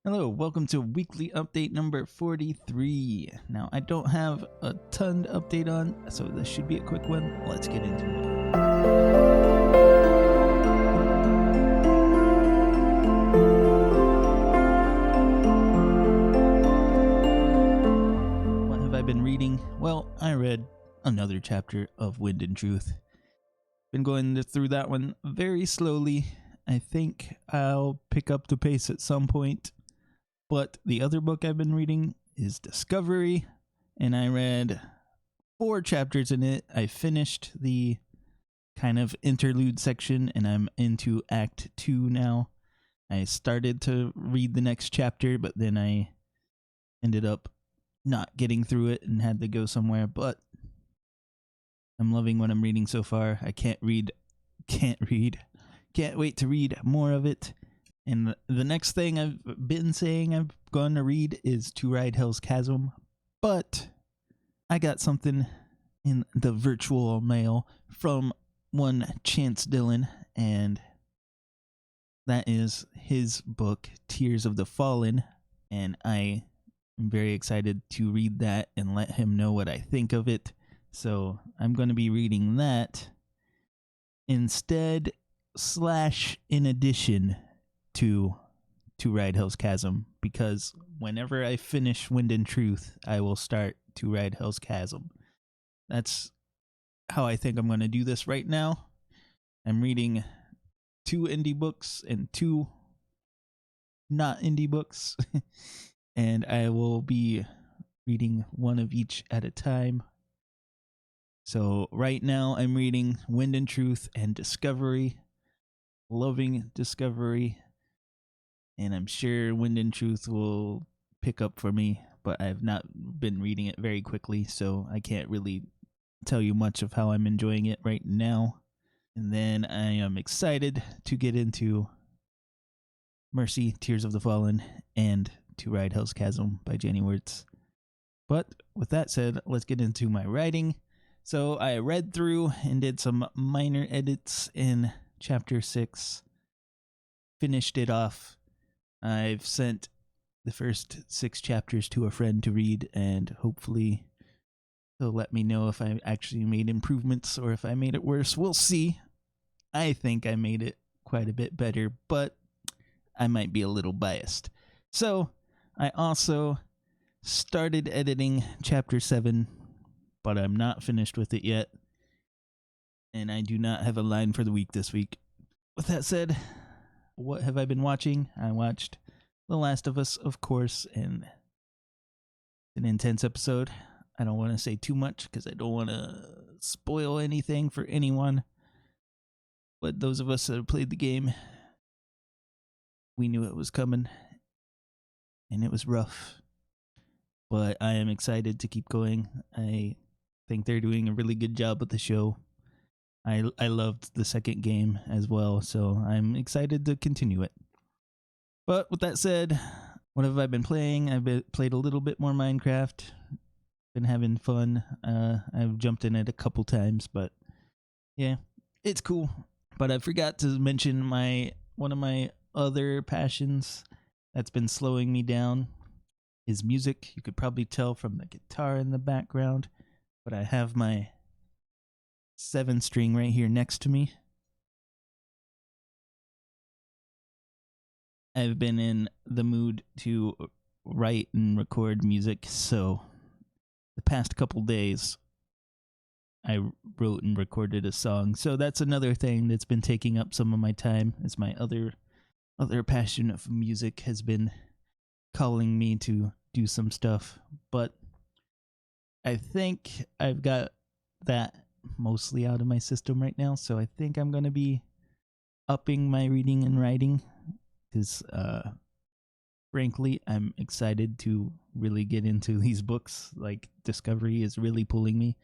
Hello, welcome to weekly update number 43. Now, I don't have a ton to update on, so this should be a quick one. Let's get into it. What have I been reading? Well, I read another chapter of Wind and Truth. Been going through that one very slowly. I think I'll pick up the pace at some point. But the other book I've been reading is Discovery, and I read 4 chapters in it. I finished the kind of interlude section, and I'm into Act 2 now. I started to read the next chapter, but then I ended up not getting through it and had to go somewhere, but I'm loving what I'm reading so far. I can't wait to read more of it. And the next thing I've been saying I'm going to read is To Ride Hell's Chasm, but I got something in the virtual mail from one Chance Dillon, and that is his book, Tears of the Fallen, and I am very excited to read that and let him know what I think of it. So I'm going to be reading that instead / in addition to Ride Hell's Chasm, because whenever I finish Wind and Truth, I will start To Ride Hell's Chasm. That's how I think I'm going to do this right now. I'm reading 2 indie books and 2 not indie books, and I will be reading one of each at a time. So right now I'm reading Wind and Truth and Discovery. Loving Discovery. And I'm sure Wind and Truth will pick up for me, but I've not been reading it very quickly, so I can't really tell you much of how I'm enjoying it right now. And then I am excited to get into Mercy, Tears of the Fallen, and To Ride Hell's Chasm by Jenny Wirtz. But with that said, let's get into my writing. So I read through and did some minor edits in Chapter 6, finished it off. I've sent the first 6 chapters to a friend to read, and hopefully he'll let me know if I actually made improvements or if I made it worse. We'll see. I think I made it quite a bit better, but I might be a little biased. So I also started editing Chapter 7, but I'm not finished with it yet, and I do not have a line for the week this week. With that said, what have I been watching? I watched The Last of Us, of course, and an intense episode. I don't want to say too much because I don't want to spoil anything for anyone. But those of us that have played the game, we knew it was coming, and it was rough. But I am excited to keep going. I think they're doing a really good job with the show. I loved the second game as well, so I'm excited to continue it. But with that said, what have I been playing? I've played a little bit more Minecraft. Been having fun. I've jumped in it a couple times, but yeah, it's cool. But I forgot to mention one of my other passions that's been slowing me down is music. You could probably tell from the guitar in the background, but I have my 7-string right here next to me. I've been in the mood to write and record music, so the past couple days I wrote and recorded a song. So that's another thing that's been taking up some of my time. Is my other passion of music has been calling me to do some stuff, but I think I've got that mostly out of my system right now, so I think I'm going to be upping my reading and writing, because frankly I'm excited to really get into these books. Like Discovery is really pulling me.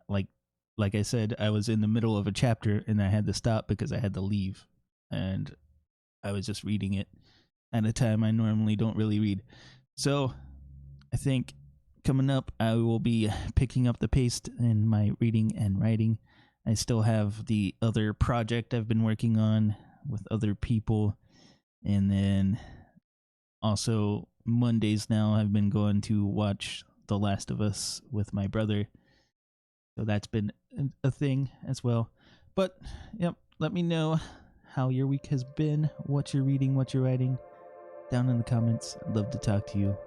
Like I said, I was in the middle of a chapter and I had to stop because I had to leave, and I was just reading it at a time I normally don't really read. So I think coming up, I will be picking up the pace in my reading and writing. I still have the other project I've been working on with other people, and then Also, Mondays now I've been going to watch The Last of Us with my brother. So that's been a thing as well. But, yep, let me know how your week has been, what you're reading, what you're writing, down in the comments. I'd love to talk to you.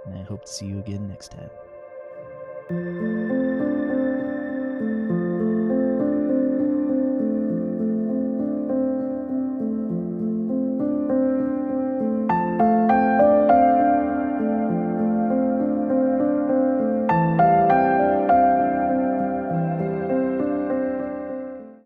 And I hope to see you again next time.